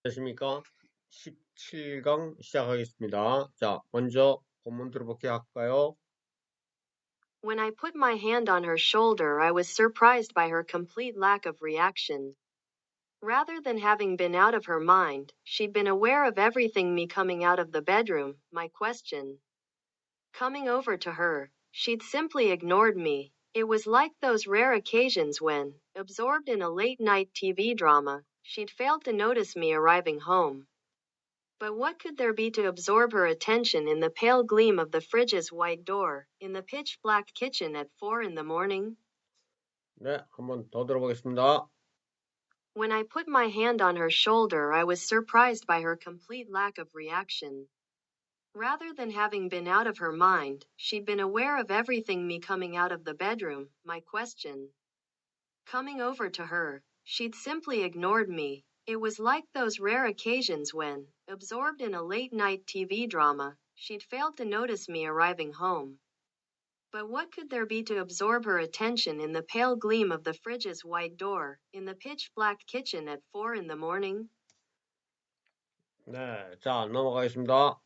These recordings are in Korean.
안녕하십니까? 17강 시작하겠습니다. 자, 먼저 본문 들어볼게 할까요? When I put my hand on her shoulder, I was surprised by her complete lack of reaction. Rather than having been out of her mind, she'd been aware of everything me coming out of the bedroom, my question. Coming over to her, she'd simply ignored me. It was like those rare occasions when, absorbed in a late night TV drama, she'd failed to notice me arriving home. But what could there be to absorb her attention in the pale gleam of the fridge's white door, in the pitch black kitchen at 4 in the morning? 네, 한번 더 들어보겠습니다. When I put my hand on her shoulder, I was surprised by her complete lack of reaction. Rather than having been out of her mind, she'd been aware of everything me coming out of the bedroom, my question. Coming over to her, she'd simply ignored me. It was like those rare occasions when, absorbed in a late night TV drama, she'd failed to notice me arriving home. But what could there be to absorb her attention in the pale gleam of the fridge's white door, in the pitch black kitchen at 4 in the morning? 네, 자, 넘어가겠습니다.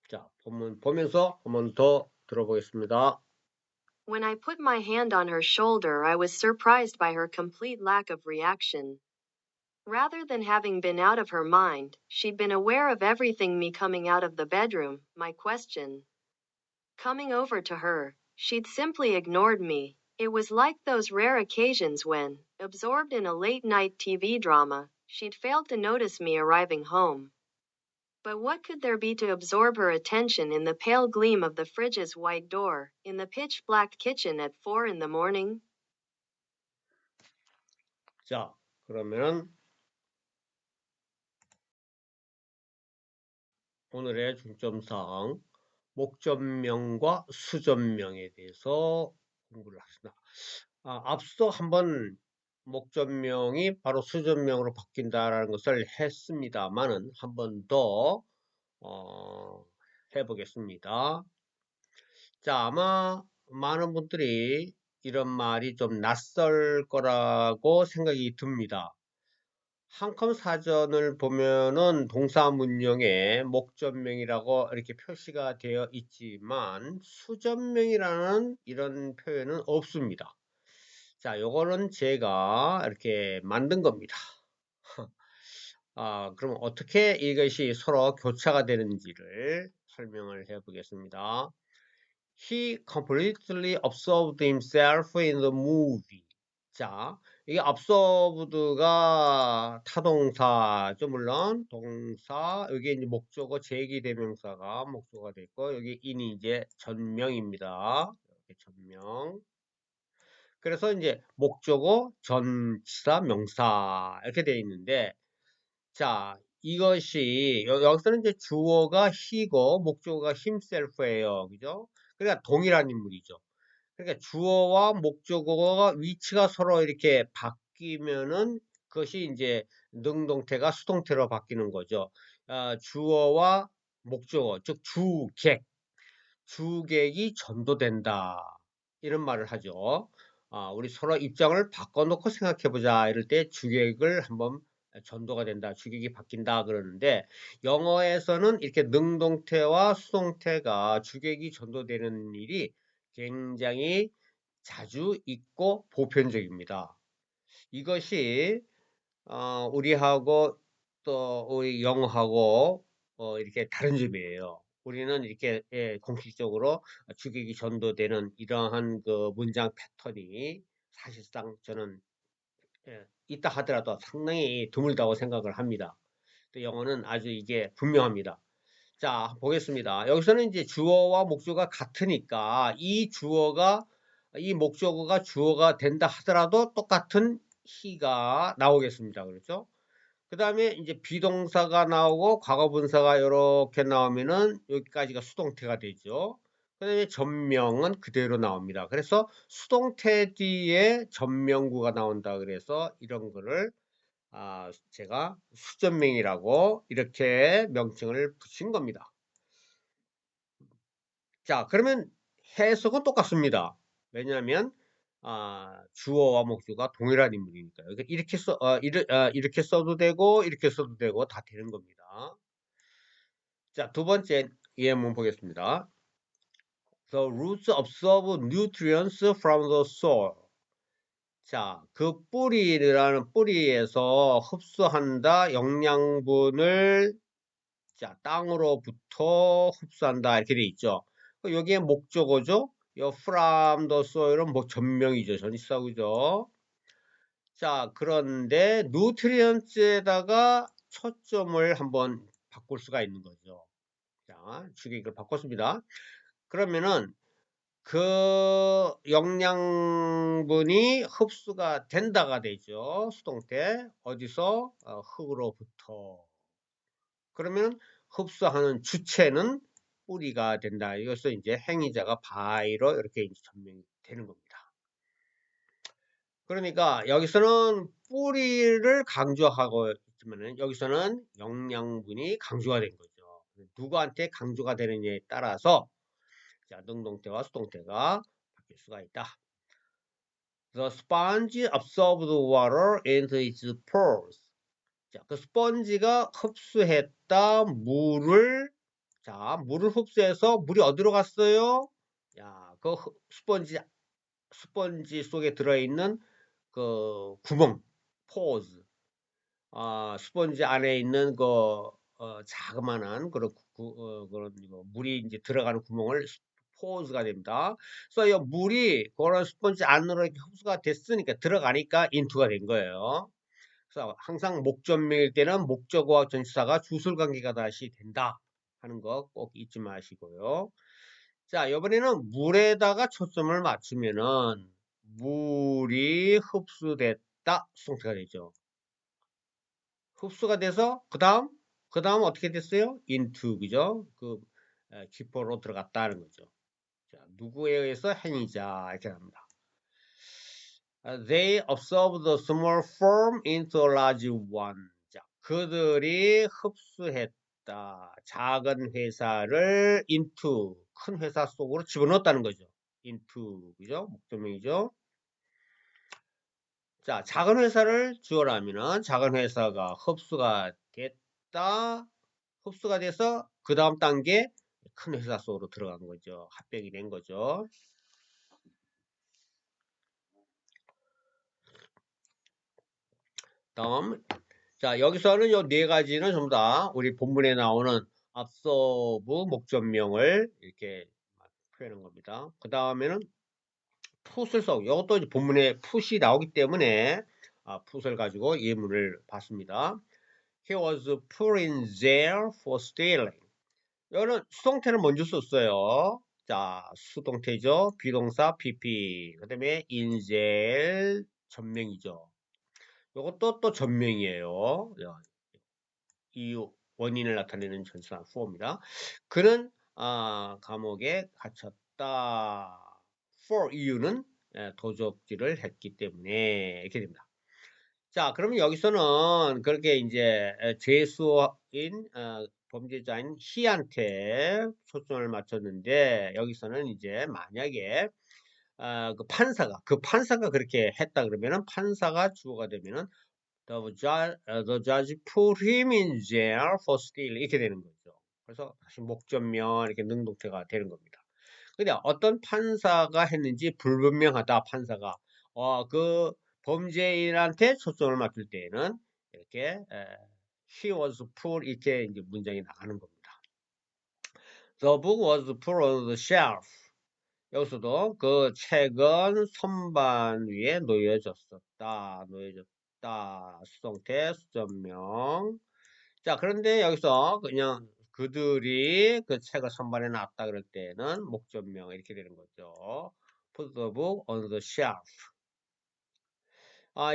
자, 본문 보면서 한번 더 들어보겠습니다. When I put my hand on her shoulder, I was surprised by her complete lack of reaction. Rather than having been out of her mind, she'd been aware of everything me coming out of the bedroom, my question. Coming over to her, she'd simply ignored me. It was like those rare occasions when, absorbed in a late night TV drama, she'd failed to notice me arriving home. But what could there be to absorb her attention in the pale gleam of the fridge's white door, in the pitch black kitchen at 4 in the morning? 자, 그러면 오늘의 중점사항 목적명과 수전명에 대해서 공부를 하겠습니다. 앞서 한번 목적명이 바로 수전명으로 바뀐다라는 것을 했습니다만은 한 번 더 해보겠습니다. 자, 아마 많은 분들이 이런 말이 좀 낯설 거라고 생각이 듭니다. 한컴 사전을 보면은 동사문형에 목적명이라고 이렇게 표시가 되어 있지만 수전명이라는 이런 표현은 없습니다. 자, 요거는 제가 이렇게 만든 겁니다. 그럼 어떻게 이것이 서로 교차가 되는지를 설명을 해 보겠습니다. He completely absorbed himself in the movie. 자, 이게 absorbed가 타동사죠, 물론. 동사, 여기 이제 목적어 제기대명사가 목적어가 됐고, 여기 in이 이제 전명입니다. 이렇게 전명. 그래서 이제 목적어, 전치사, 명사 이렇게 되어 있는데, 자, 이것이 여기서는 이제 주어가 he고 목적어가 himself예요. 그죠? 그러니까 동일한 인물이죠. 그러니까 주어와 목적어가 위치가 서로 이렇게 바뀌면은 그것이 이제 능동태가 수동태로 바뀌는 거죠. 주어와 목적어, 즉 주객이 전도된다. 이런 말을 하죠. 우리 서로 입장을 바꿔놓고 생각해보자. 이럴 때 주객을 한번 전도가 된다. 주객이 바뀐다. 그러는데 영어에서는 이렇게 능동태와 수동태가 주객이 전도되는 일이 굉장히 자주 있고 보편적입니다. 이것이 우리하고 또 우리 영어하고 이렇게 다른 점이에요. 우리는 이렇게 공식적으로 주객이 전도되는 이러한 그 문장 패턴이 사실상 저는 있다 하더라도 상당히 드물다고 생각을 합니다. 또 영어는 아주 이게 분명합니다. 자, 보겠습니다. 여기서는 이제 주어와 목적어가 같으니까 이 목적어가 주어가 된다 하더라도 똑같은 he가 나오겠습니다. 그렇죠? 그 다음에 이제 비동사가 나오고 과거분사가 이렇게 나오면은 여기까지가 수동태가 되죠. 그 다음에 전명은 그대로 나옵니다. 그래서 수동태 뒤에 전명구가 나온다 그래서 이런 거를 제가 수전명이라고 이렇게 명칭을 붙인 겁니다. 자, 그러면 해석은 똑같습니다. 왜냐하면 주어와 목주가 동일한 인물이니까요. 그러니까 이렇게 써도 되고 이렇게 써도 되고 다 되는 겁니다. 자, 두 번째 예문 보겠습니다. The roots absorb nutrients from the soil. 자, 그 뿌리에서 흡수한다 영양분을 자, 땅으로부터 흡수한다 이렇게 돼 있죠. 여기에 목적어죠. 요 from the soil은 뭐 전명이죠. 전치사구죠. 자, 그런데 nutrients에다가 초점을 한번 바꿀 수가 있는 거죠. 자, 주객을 바꿨습니다. 그러면은 그 영양분이 흡수가 된다가 되죠. 수동태. 어디서? 흙으로부터. 그러면 흡수하는 주체는 뿌리가 된다. 이것은 이제 행위자가 by로 이렇게 이제 전명이 되는 겁니다. 그러니까 여기서는 뿌리를 강조하고 있지만은 여기서는 영양분이 강조가 된 거죠. 누구한테 강조가 되느냐에 따라서 자, 능동태와 수동태가 바뀔 수가 있다. The sponge absorbed water into its pores. 자, 그 스펀지가 흡수했다 물을 물을 흡수해서 물이 어디로 갔어요? 야, 그 스펀지 속에 들어있는 그 구멍, pores. 스펀지 안에 있는 그 자그마한 그런 물이 이제 들어가는 구멍을 포즈가 됩니다. 그래서 이 물이 그런 스펀지 안으로 이렇게 흡수가 됐으니까 들어가니까 인투가 된 거예요. 그래서 항상 목전명일 때는 목적어와 전치사가 주술 관계가 다시 된다 하는 거 꼭 잊지 마시고요. 자, 이번에는 물에다가 초점을 맞추면은 물이 흡수됐다 수동태가 되죠. 흡수가 돼서 그 다음 어떻게 됐어요? into 그죠? 기포로 들어갔다는 거죠. 자, 누구에 의해서 행위자 이렇게 합니다. They absorbed the small firm into a large one. 자, 그들이 흡수했다. 작은 회사를 into 큰 회사 속으로 집어넣었다는 거죠. into 그죠? 목적명이죠. 자, 작은 회사를 주어라면은 작은 회사가 흡수가 됐다. 흡수가 돼서 그 다음 단계 큰 회사 속으로 들어간 거죠. 합병이 된 거죠. 다음, 자, 여기서는 요 네 가지는 전부 다 우리 본문에 나오는 absorb 목적명을 이렇게 표현한 겁니다. 그 다음에는 put을 써. 이것도 이제 본문에 put이 나오기 때문에 put을 가지고 예문을 봤습니다. He was put in jail for stealing. 이거는 수동태를 먼저 썼어요. 자, 수동태죠. 비동사 PP. 그 다음에 in jail 전명이죠. 이것도 또 전명이에요. 이유, 원인을 나타내는 전치사 for입니다. 그는 감옥에 갇혔다. for 이유는 도적질을 했기 때문에 이렇게 됩니다. 자, 그러면 여기서는 그렇게 이제 죄수인 범죄자인 희한테 초점을 맞췄는데 여기서는 이제 만약에 그 판사가 그렇게 했다 그러면은 판사가 주어가 되면은 the judge put him in jail for stealing 이렇게 되는 거죠. 그래서 다시 목전면 이렇게 능동태가 되는 겁니다. 근데 어떤 판사가 했는지 불분명하다 판사가 그 범죄인한테 초점을 맞출 때에는 이렇게 he was put 이렇게 이제 문장이 나가는 겁니다. The book was put on the shelf. 여기서도 그 책은 선반 위에 놓여졌었다. 수동태 수전명. 자, 그런데 여기서 그냥 그들이 그 책을 선반에 놨다 그럴 때는 목전명 이렇게 되는 거죠. Put the book on the shelf.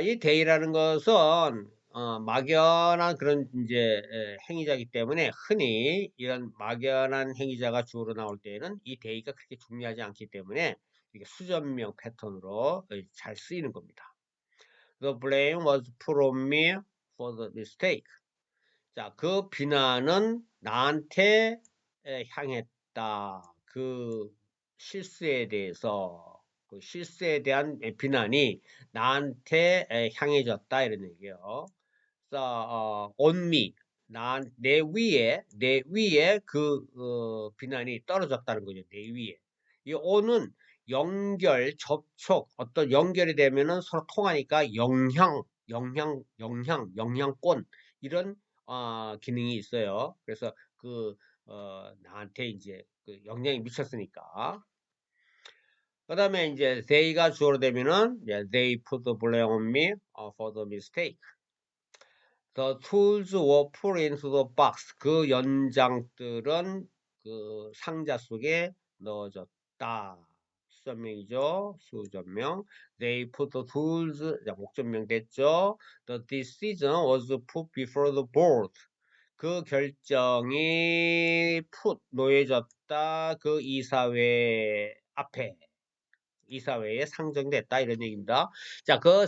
이 day라는 것은 막연한 그런 이제 행위자이기 때문에 흔히 이런 막연한 행위자가 주어로 나올 때는 이 day가 그렇게 중요하지 않기 때문에 이게 수전명 패턴으로 잘 쓰이는 겁니다. The blame was put on me for the mistake. 자, 그 비난은 나한테 향했다. 그 실수에 대해서 그 실수에 대한 비난이 나한테 향해졌다 이런 얘기예요. 그래서 on me, 내 위에 그 비난이 떨어졌다는 거죠. 내 위에. 이 on은 연결, 접촉, 어떤 연결이 되면은 서로 통하니까 영향권 이런 기능이 있어요. 그래서 나한테 이제 그 영향이 미쳤으니까. 그 다음에 이제 they가 주어로 되면은 they put the blame on me for the mistake. The tools were put into the box. 그 연장들은 그 상자 속에 넣어졌다. 수전명이죠. 수전명. They put the tools. 자, 목전명 됐죠. The decision was put before the board. 그 결정이 놓여졌다. 그 이사회 앞에. 이사회에 상정됐다. 이런 얘기입니다. 자, 그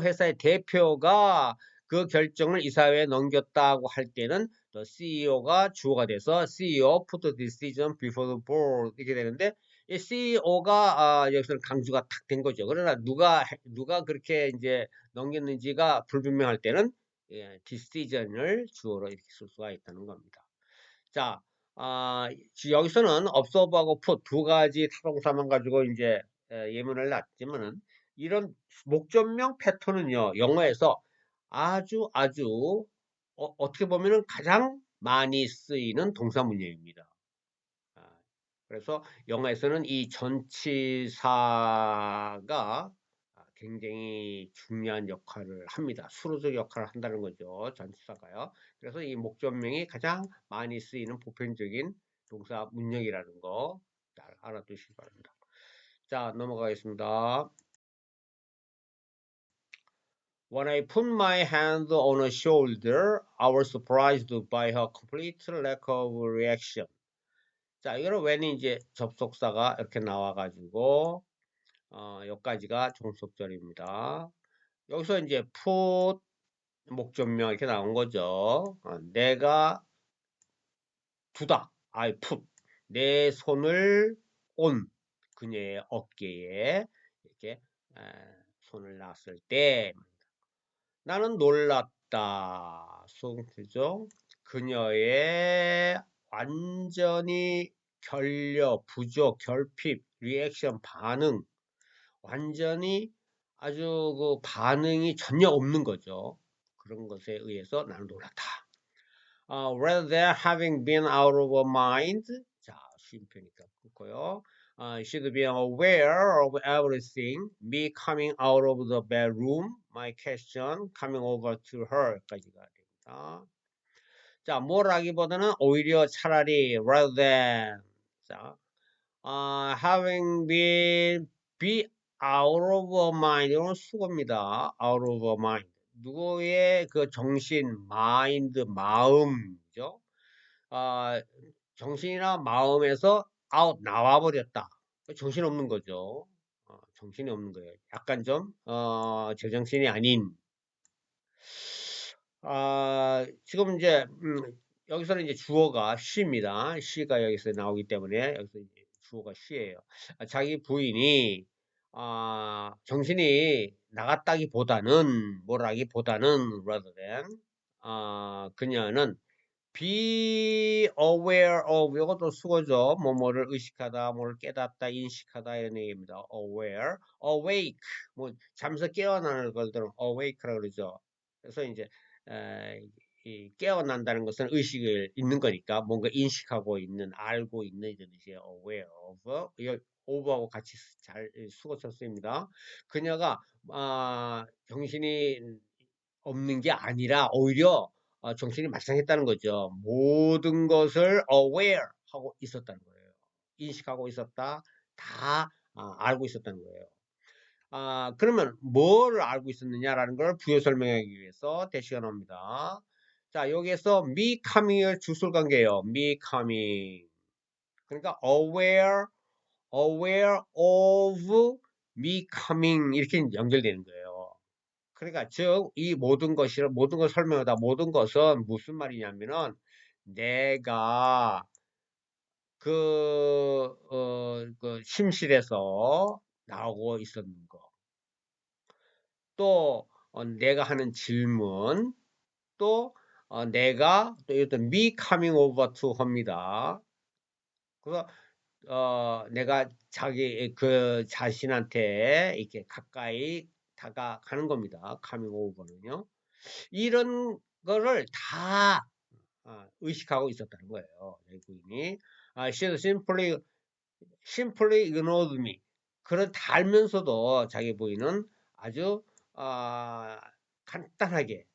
회사의 대표가 그 결정을 이사회에 넘겼다고 할 때는 CEO가 주어가 돼서 CEO put the decision before the board 이렇게 되는데 이 CEO가 여기서는 강조가 탁 된 거죠. 그러나 누가 그렇게 이제 넘겼는지가 불분명할 때는 decision을 주어로 이렇게 쓸 수가 있다는 겁니다. 자, 여기서는 observe하고 put 두 가지 타동사만 가지고 이제 예문을 놨지만은 이런 목적명 패턴은요, 영어에서 아주 어떻게 보면은 가장 많이 쓰이는 동사 문형입니다. 그래서 영어에서는 이 전치사가 굉장히 중요한 역할을 합니다. 수로적 역할을 한다는 거죠. 전치사가요. 그래서 이 목적명이 가장 많이 쓰이는 보편적인 동사 문형이라는 거 잘 알아두시기 바랍니다. 자, 넘어가겠습니다. When I put my hand on her shoulder, I was surprised by her complete lack of reaction. 자, 이거는 when이 이제 접속사가 이렇게 나와가지고 여기까지가 종속절입니다. 여기서 이제 put 목적명 이렇게 나온 거죠. 내가 두다. I put. 내 손을 on 그녀의 어깨에 이렇게 손을 놨을 때 나는 놀랐다. 수동태죠. 그녀의 완전히 결핍, 리액션, 반응. 완전히 아주 그 반응이 전혀 없는 거죠. 그런 것에 의해서 나는 놀랐다. Rather than having been out of her mind. 자, 쉼표니까 그렇고요. She'd been aware of everything. Me coming out of the bedroom. My question coming over to her. 까지가 됩니다. 자, 뭐라기보다는 오히려 차라리 rather than. 자, having be out of her mind. 이건 수고입니다. out of her mind. 누구의 그 정신, 마인드, 마음이죠. 정신이나 마음에서 out 나와버렸다. 정신 없는 거죠. 정신이 없는 거예요. 약간 좀 제정신이 아닌. 지금 이제 여기서는 이제 주어가 she입니다. she가 여기서 나오기 때문에 여기서 이제 주어가 she예요. 자기 부인이 정신이 나갔다기보다는 뭐라기보다는 rather than 그녀는 be aware of 이것도 수거죠. 뭐뭐를 의식하다, 뭐를 깨닫다, 인식하다 이런 얘기입니다. aware, awake 뭐 잠에서 깨어나는 걸들은 awake라고 그러죠. 그래서 이제 이 깨어난다는 것은 의식을 있는 거니까 뭔가 인식하고 있는, 알고 있는 이런 뜻이에요. aware of. over하고 같이 잘 수거 쳤습니다. 그녀가 정신이 없는 게 아니라 오히려 정신이 말짱했다는 거죠. 모든 것을 aware 하고 있었다는 거예요. 인식하고 있었다. 다 알고 있었다는 거예요. 그러면 뭘 알고 있었느냐라는 걸 부여 설명하기 위해서 대시가 나옵니다. 자, 여기에서 me coming을 주술 관계예요. me coming. 그러니까 aware of me coming 이렇게 연결되는 거예요. 그러니까 즉 이 모든 걸 설명하다 모든 것은 무슨 말이냐면은 내가 그 침실에서 나오고 있었는 거. 또 내가 하는 질문, 또 내가 또 일단 me coming over to 합니다. 그래서 내가 자기 그 자신한테 이렇게 가까이 다가가는 겁니다. coming over는요. 이런 거를 다 의식하고 있었다는 거예요. 외국인이. she simply ignored me. 그런 다 알면서도 자기 부인은 아주 간단하게,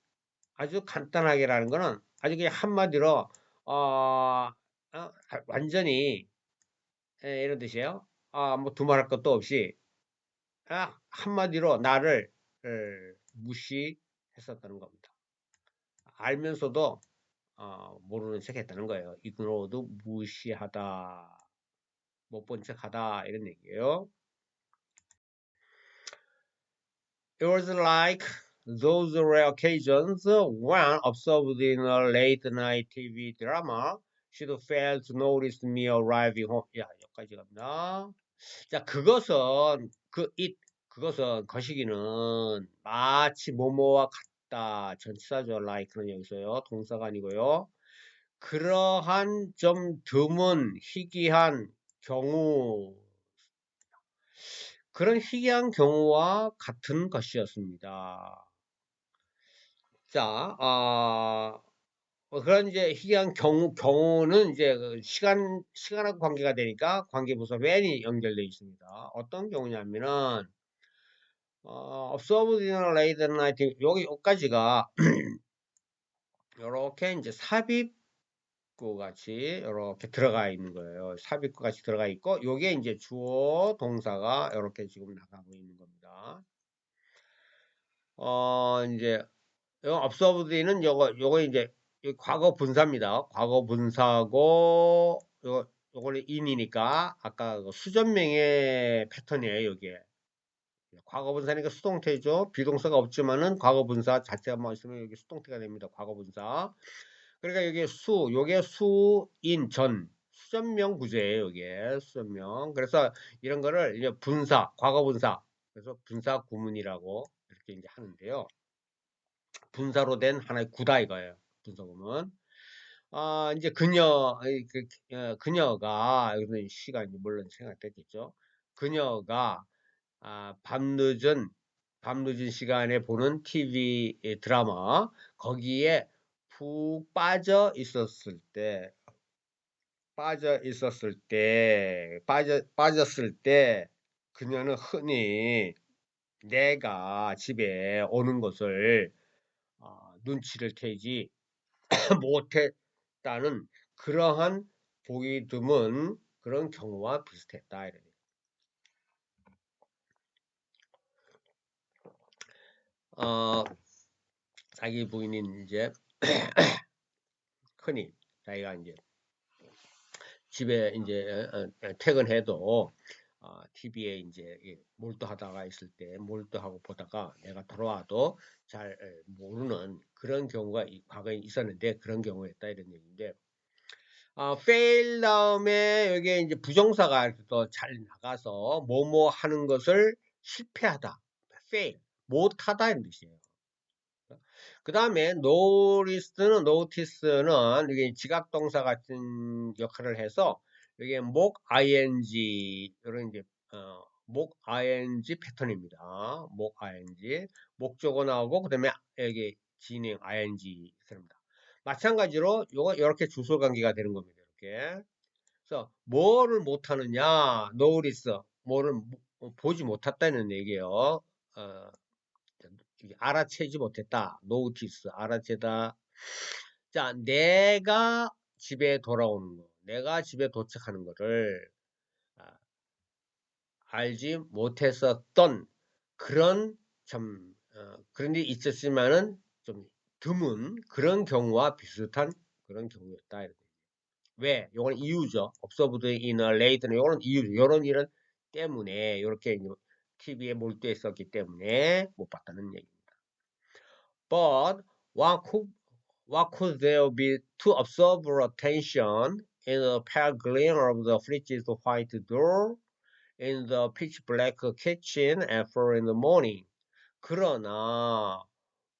아주 간단하게라는 거는 아주 그냥 한마디로 완전히 이런 뜻이에요. 뭐 두말할 것도 없이 한마디로 나를 무시했었다는 겁니다. 알면서도 모르는 척 했다는 거예요. ignored, 무시하다, 못 본 척하다 이런 얘기예요. It was like those rare occasions when observed in a late night TV drama, she'd fail to notice me arriving home. 야, 여기까지 갑니다. 자, 그것은 거시기는 마치 뭐뭐와 같다. 전치사죠. like는 여기서요. 동사가 아니고요. 그러한 좀 드문 희귀한 경우, 그런 희귀한 경우와 같은 것이었습니다. 자, 그런 이제 희귀한 경우는 이제 시간하고 관계가 되니까 관계부사 when이 연결되어 있습니다. 어떤 경우냐면은, observed in a late night, 여기까지가, 요렇게 이제 삽입구 같이 이렇게 들어가 있는 거예요. 삽입구 같이 들어가 있고, 요게 이제 주어 동사가 이렇게 지금 나가고 있는 겁니다. 이제, observed는 요거 이제 과거 분사입니다. 과거 분사고, 요거는 in이니까 아까 수전명의 패턴이에요, 여기에. 과거 분사니까 수동태죠. 비동사가 없지만은 과거 분사 자체만 있으면 여기 수동태가 됩니다. 과거 분사. 그러니까 여기 요게 수인 전 수전명 구조예요. 여기에 수전명. 그래서 이런 거를 이제 분사, 과거 분사. 그래서 분사 구문이라고 이렇게 이제 하는데요. 분사로 된 하나의 구다 이거예요. 분사구문. 이제 그녀가 여기서 시간이 물론 생각됐겠죠. 그녀가 밤늦은 시간에 보는 TV 드라마 거기에 푹 빠졌을 때 그녀는 흔히 내가 집에 오는 것을 눈치를 채지 못했다는 그러한 보기 드문 그런 경우와 비슷했다. 자기 부인이 이제 흔히 자기가 이제 집에 이제 퇴근해도 TV에 이제 몰두하다가 있을 때 몰두하고 보다가 내가 돌아와도 잘 모르는 그런 경우가 과거에 있었는데 그런 경우였다 이런 얘기인데 fail 다음에 여기에 이제 부정사가 또 잘 나가서 뭐뭐 하는 것을 실패하다 fail 못하다 이런 뜻이에요. 그 다음에 notice는 이게 지각동사 같은 역할을 해서 이게 목 ing 이런 이제 목 ing 패턴입니다. 목 ing 목적어 나오고 그다음에 여기 진행 ing 패턴입니다. 마찬가지로 요거 이렇게 주소 관계가 되는 겁니다. 이렇게. 그래서 뭐를 못하느냐 notice 뭐를 보지 못했다는 얘기예요. 알아채지 못했다. notice 알아채다. 자, 내가 집에 돌아오는 거, 내가 집에 도착하는 거를 알지 못했었던 그런 참 그런 일이 있었지만은 좀 드문 그런 경우와 비슷한 그런 경우였다. 왜? 요건 이유죠. observed in a late는 요런 이유죠. 요런 일은 때문에 이렇게 TV에 몰두했었기 때문에 못 봤다는 얘기입니다. But what could there be to observe attention in the pale gleam of the fridge's white door? in the pitch black kitchen at 4 in the morning. 그러나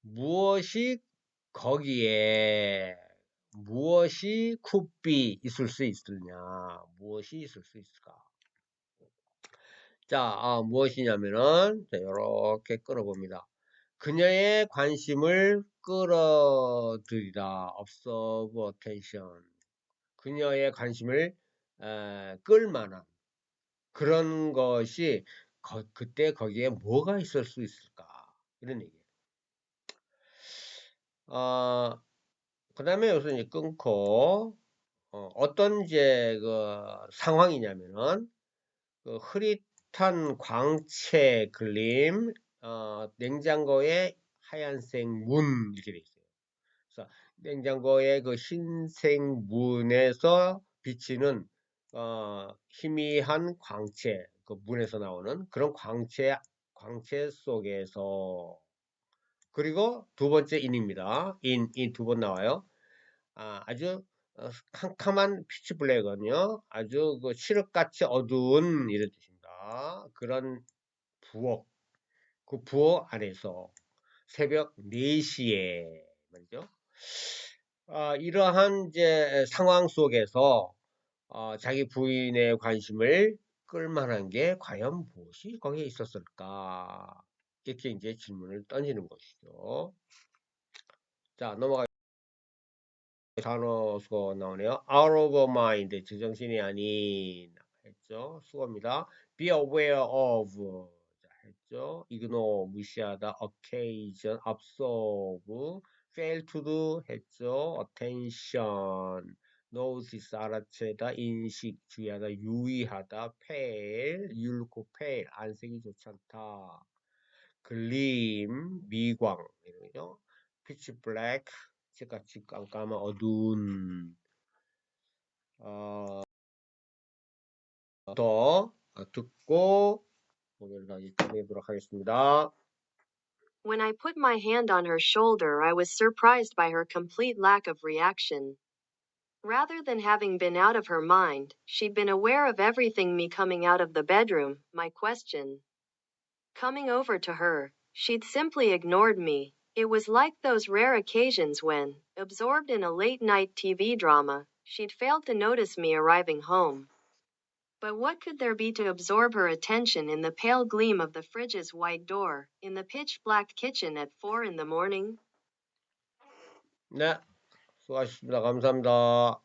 무엇이 거기에 무엇이 could be 있을 수 있느냐? 무엇이 있을 수 있을까? 자, 무엇이냐면은 이렇게 끌어봅니다. 그녀의 관심을 끌어들이다. observe attention. 그녀의 관심을 끌만한 그런 것이 그때 거기에 뭐가 있을 수 있을까? 이런 얘기예요. 그 다음에 여기서 이제 끊고 어떤 이제 그 상황이냐면은 그 흐릿한 광채 그림, 냉장고에 하얀색 문 이렇게 돼 있어요. 그래서 냉장고의 그 흰색 문에서 비치는 희미한 광채, 그 문에서 나오는 그런 광채 속에서 그리고 두 번째 인입니다. 인 두 번 나와요. 아주 캄캄한 피치 블랙은요, 아주 그 칠흑같이 어두운 이런 뜻입니다. 그런 부엌, 그 부엌 안에서 새벽 4시에 말이죠. 이러한 이제 상황 속에서 자기 부인의 관심을 끌만한 게 과연 무엇이 거기에 있었을까? 이렇게 이제 질문을 던지는 것이죠. 자, 넘어가. 단어 수거 나오네요. out of mind, 제정신이 아닌 했죠. 수고입니다. be aware of 했죠. ignore, 무시하다. occasion, absorb, fail to do 했죠. attention, notice, 알아채다. 인식, 주의하다. 유의하다. pale, 율고 pale, 안색이 좋지 않다. gleam, 미광 이런 거죠. pitch black, 같이 깜깜한 어두운 더 듣고 오늘 다시 정리해보도록 하겠습니다. When I put my hand on her shoulder, I was surprised by her complete lack of reaction. Rather than having been out of her mind, she'd been aware of everything me coming out of the bedroom, my question. Coming over to her, she'd simply ignored me. It was like those rare occasions when, absorbed in a late-night TV drama, she'd failed to notice me arriving home. But what could there be to absorb her attention in the pale gleam of the fridge's white door, in the pitch-black kitchen at 4 in the morning? 네, 수고하셨습니다. 감사합니다.